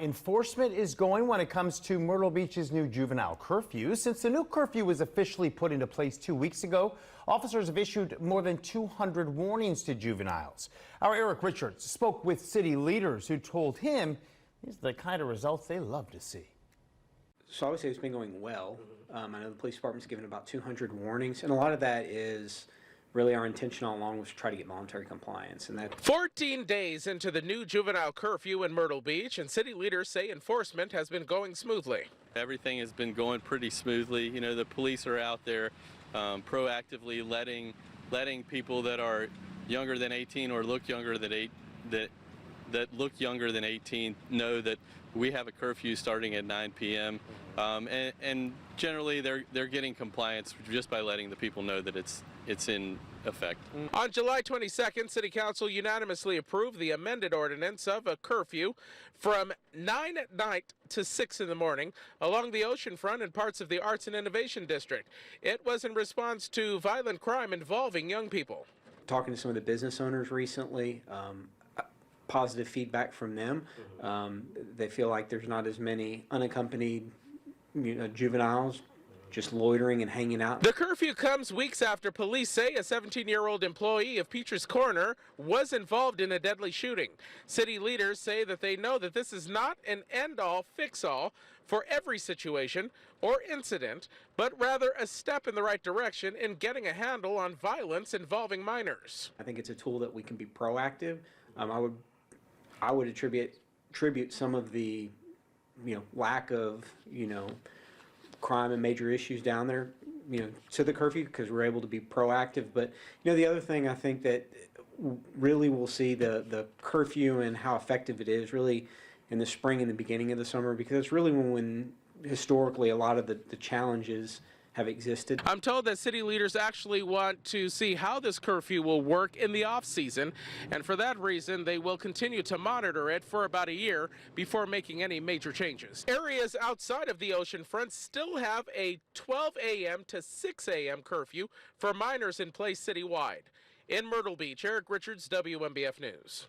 enforcement is going when it comes to Myrtle Beach's new juvenile curfew. Since the new curfew was officially put into place 2 weeks ago, officers have issued more than 200 warnings to juveniles. Our Eric Richards spoke with city leaders who told him these are the kind of results they love to see. So I would say it's been going well. I know the police department's given about 200 warnings, and a lot of that is really our intention all along was to try to get voluntary compliance. And that 14 days into the new juvenile curfew in Myrtle Beach, and city leaders say enforcement has been going smoothly. Everything has been going pretty smoothly. You know, the police are out there proactively letting people that are younger than 18 or look younger than that look younger than 18 know that we have a curfew starting at 9 p.m. And generally they're getting compliance just by letting the people know that it's in effect. On July 22nd, City Council unanimously approved the amended ordinance of a curfew from 9 at night to 6 in the morning along the oceanfront and parts of the Arts and Innovation District. It was in response to violent crime involving young people. Talking to some of the business owners recently, positive feedback from them. They feel like there's not as many unaccompanied juveniles just loitering and hanging out. The curfew comes weeks after police say a 17-year-old employee of Peaches Corner was involved in a deadly shooting. City leaders say that they know that this is not an end-all, fix-all for every situation or incident, but rather a step in the right direction in getting a handle on violence involving minors. I think it's a tool that we can be proactive. I would attribute some of the lack of crime and major issues down there to the curfew, because we're able to be proactive. But the other thing I think that really we'll see the curfew and how effective it is really in the spring and the beginning of the summer, because it's really when historically a lot of the challenges have existed. I'm told that city leaders actually want to see how this curfew will work in the off-season, and for that reason they will continue to monitor it for about a year before making any major changes. Areas outside of the oceanfront still have a 12 a.m. to 6 a.m. curfew for minors in place citywide. In Myrtle Beach, Eric Richards, WMBF News.